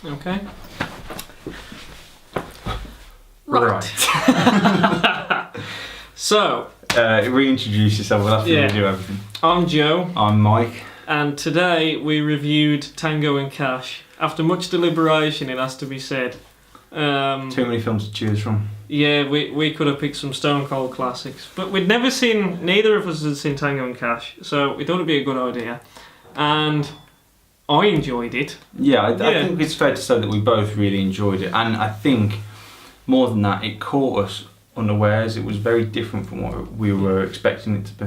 Okay. Right. So, reintroduce yourself. We'll have to redo everything. I'm Joe. I'm Mike. And today we reviewed Tango and Cash. After much deliberation, it has to be said. Too many films to choose from. Yeah, we could have picked some stone cold classics. But neither of us had seen Tango and Cash, so we thought it'd be a good idea. And I enjoyed it. Yeah, I think it's fair to say that we both really enjoyed it. And I think, more than that, it caught us unawares. It was very different from what we were expecting it to be.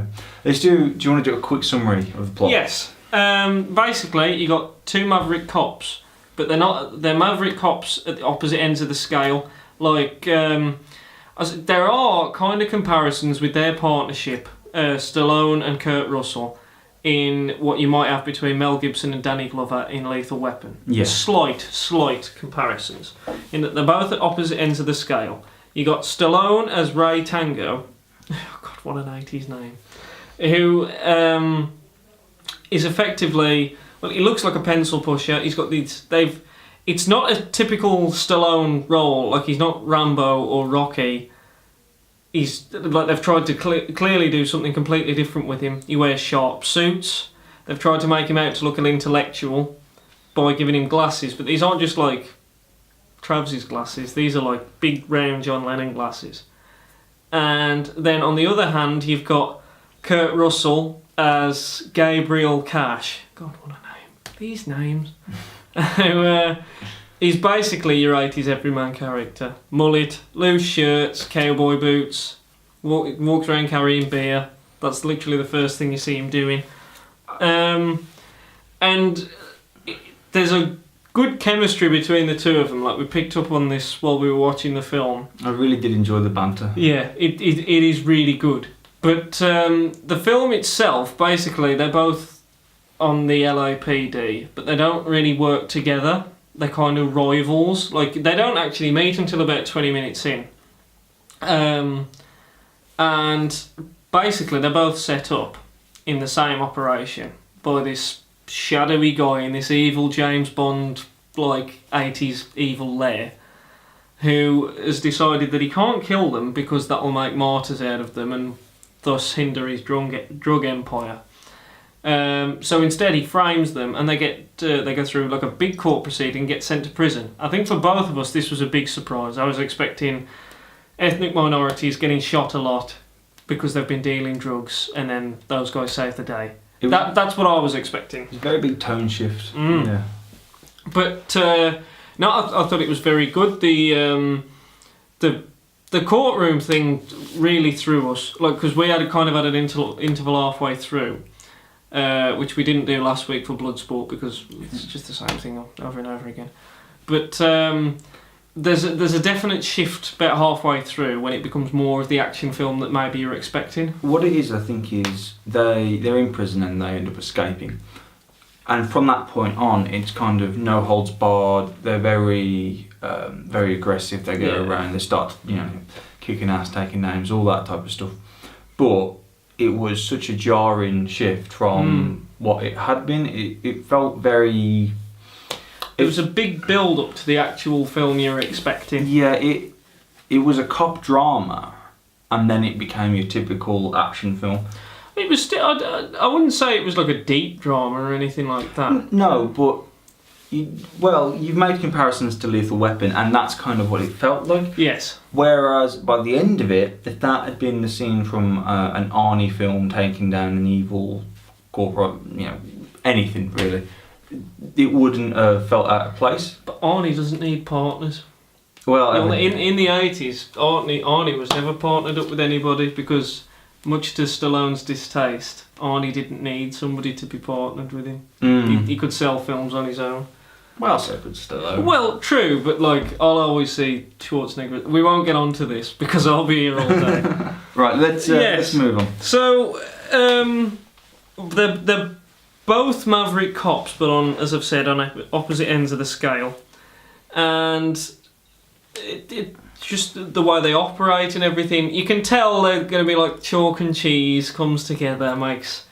Do you want to do a quick summary of the plot? Yes. Basically, you got two maverick cops, but they're maverick cops at the opposite ends of the scale. Like, there are kind of comparisons with their partnership, Stallone and Kurt Russell, in what you might have between Mel Gibson and Danny Glover in Lethal Weapon. Yeah. Slight comparisons, in that they're both at opposite ends of the scale. You got Stallone as Ray Tango. Oh God, what an 80s name. Who is effectively, well, he looks like a pencil pusher. He's got these. It's not a typical Stallone role. Like, he's not Rambo or Rocky. He's like, they've tried to clearly do something completely different with him. He wears sharp suits. They've tried to make him out to look an intellectual by giving him glasses, but these aren't just like Travs's glasses. These are like big round John Lennon glasses. And then on the other hand, you've got Kurt Russell as Gabriel Cash. God, what a name! These names. He's basically your 80s everyman character. Mullet, loose shirts, cowboy boots, walks around carrying beer. That's literally the first thing you see him doing. And there's a good chemistry between the two of them. Like, we picked up on this while we were watching the film. I really did enjoy the banter. Yeah, it is really good. But the film itself, basically, they're both on the LAPD, but they don't really work together. They're kind of rivals. Like, they don't actually meet until about 20 minutes in. And basically, they're both set up in the same operation by this shadowy guy in this evil James Bond, like, 80s evil lair, who has decided that he can't kill them because that will make martyrs out of them and thus hinder his drug empire. So instead he frames them, and they go through like a big court proceeding and get sent to prison. I think for both of us this was a big surprise. I was expecting ethnic minorities getting shot a lot because they've been dealing drugs, and then those guys save the day. That's what I was expecting. It's a very big tone shift. Yeah. But no, I thought it was very good. The courtroom thing really threw us, like, because we had an interval halfway through. Which we didn't do last week for Bloodsport because it's just the same thing over and over again. But there's a definite shift about halfway through when it becomes more of the action film that maybe you're expecting. What it is, I think, is they're in prison and they end up escaping. And from that point on, it's kind of no holds barred. They're very aggressive. They go around, they start, kicking ass, taking names, all that type of stuff. But it was such a jarring shift from what it had been. It felt very... It was a big build-up to the actual film you were expecting. Yeah, it was a cop drama, and then it became your typical action film. It was still... I wouldn't say it was like a deep drama or anything like that. No, but... you've made comparisons to Lethal Weapon, and that's kind of what it felt like. Yes. Whereas by the end of it, if that had been the scene from an Arnie film taking down an evil corporate, anything really, it wouldn't have felt out of place. But Arnie doesn't need partners. Well, in the 80s, Arnie was never partnered up with anybody because, much to Stallone's distaste, Arnie didn't need somebody to be partnered with him. He could sell films on his own. Well, so could Stallone. Well, true, but like, I'll always see Schwarzenegger. We won't get onto this because I'll be here all day. Right, let's move on. So, they're both maverick cops, but on, as I've said, on opposite ends of the scale. And it just the way they operate and everything, you can tell they're going to be like chalk and cheese comes together, makes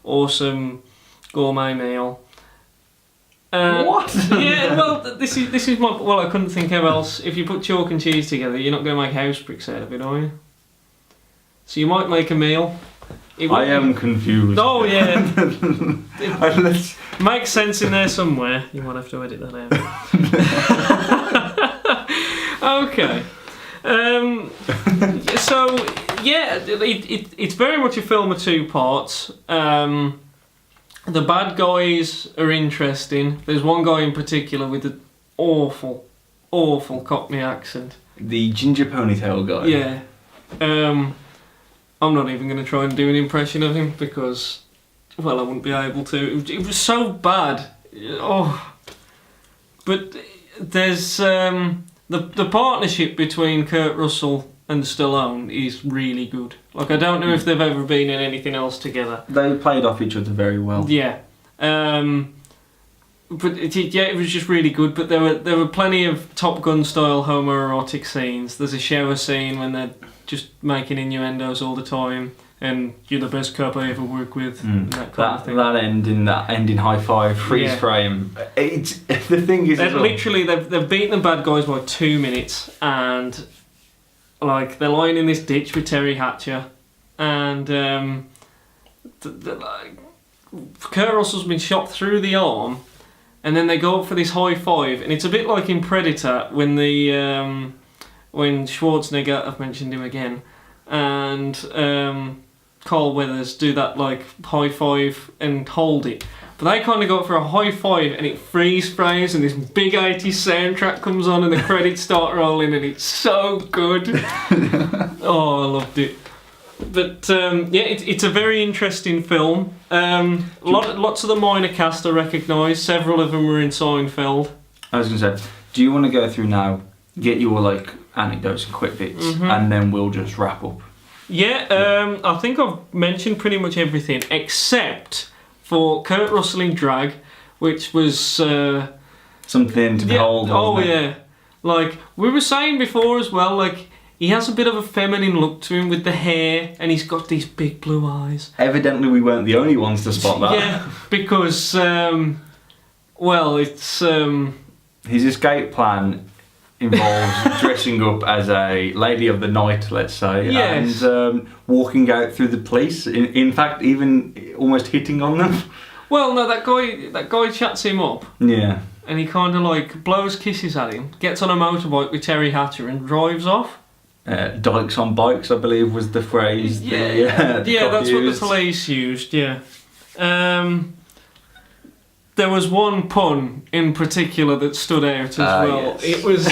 awesome gourmet meal. What? Yeah, well, this is my. Well, I couldn't think of else. If you put chalk and cheese together, you're not going to make house bricks out of it, are you? So you might make a meal. I am confused. Oh yeah. It makes sense in there somewhere. You might have to edit that out. Okay. So yeah, it's very much a film of two parts. The bad guys are interesting. There's one guy in particular with an awful Cockney accent. The ginger ponytail guy. Yeah. I'm not even going to try and do an impression of him because, well, I wouldn't be able to. It was so bad. Oh. But there's the partnership between Kurt Russell and Stallone is really good. Like, I don't know if they've ever been in anything else together. They played off each other very well. Yeah. But it was just really good. But there were plenty of Top Gun style homoerotic scenes. There's a shower scene when they're just making innuendos all the time, and you're the best cop I ever worked with. And that kind of thing. That ending high five freeze frame. It's the thing is, literally they've beaten the bad guys by 2 minutes, and like they're lying in this ditch with Teri Hatcher, and Kurt Russell's been shot through the arm, and then they go up for this high five, and it's a bit like in Predator when when Schwarzenegger, I've mentioned him again, and Carl Weathers do that like high five and hold it. But they kind of go for a high five and it freeze frames and this big 80s soundtrack comes on and the credits start rolling and it's so good. Oh, I loved it. But yeah, it's a very interesting film. Lots of the minor cast I recognise. Several of them were in Seinfeld. I was going to say, do you want to go through now, get your like anecdotes and quick bits, and then we'll just wrap up? Yeah, I think I've mentioned pretty much everything except for Kurt Russell in drag, which was something to behold. Oh yeah, like we were saying before as well, like he has a bit of a feminine look to him with the hair, and he's got these big blue eyes. Evidently, we weren't the only ones to spot that. Yeah, because well, it's his escape plan involves dressing up as a lady of the night, let's say, yes, and walking out through the police. In fact, even almost hitting on them. Well, no, that guy chats him up. Yeah. And he kind of like blows kisses at him, gets on a motorbike with Teri Hatcher and drives off. Dykes on bikes, I believe, was the phrase. Yeah, that's what the police used. Yeah. There was one pun in particular that stood out as well. Yes. It was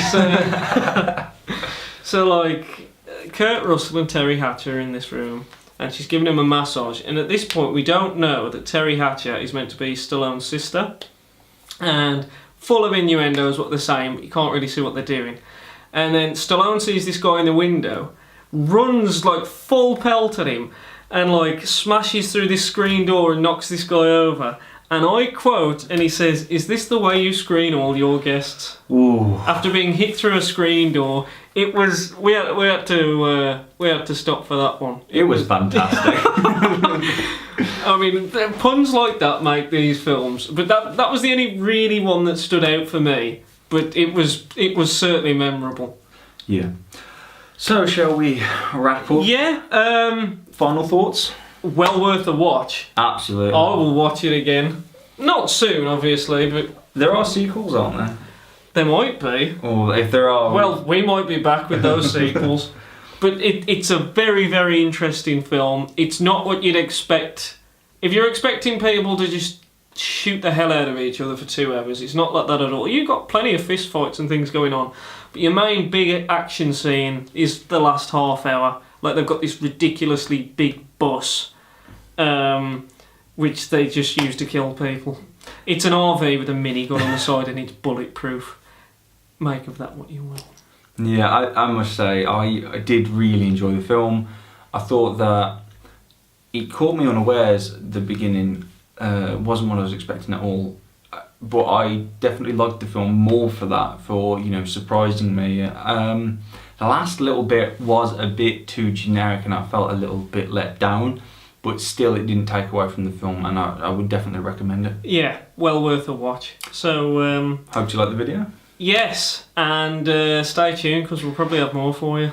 so like Kurt Russell and Teri Hatcher are in this room, and she's giving him a massage. And at this point, we don't know that Teri Hatcher is meant to be Stallone's sister, and full of innuendos what they're saying, but you can't really see what they're doing. And then Stallone sees this guy in the window, runs like full pelt at him, and like smashes through this screen door and knocks this guy over. And I quote, and he says, "Is this the way you screen all your guests?" Ooh. After being hit through a screen door, it was we had to stop for that one. It was fantastic. I mean, puns like that make these films, but that was the only really one that stood out for me. But it was certainly memorable. Yeah. So shall we wrap up? Yeah. Final thoughts? Well worth a watch. Absolutely. I will watch it again. Not soon, obviously, but there are sequels, aren't there? There might be. Or if there are... Well, we might be back with those sequels. But it's a very, very interesting film. It's not what you'd expect. If you're expecting people to just shoot the hell out of each other for 2 hours, it's not like that at all. You've got plenty of fist fights and things going on. But your main big action scene is the last half hour. Like, they've got this ridiculously big bus, which they just use to kill people. It's an RV with a minigun on the side and it's bulletproof. Make of that what you will. Yeah, I must say, I did really enjoy the film. I thought that it caught me unawares at the beginning. Wasn't what I was expecting at all. But I definitely liked the film more for that, for, you know, surprising me. The last little bit was a bit too generic and I felt a little bit let down. but still it didn't take away from the film, and I would definitely recommend it. Yeah, well worth a watch. So, Hope you like the video. yes, and stay tuned because we'll probably have more for you.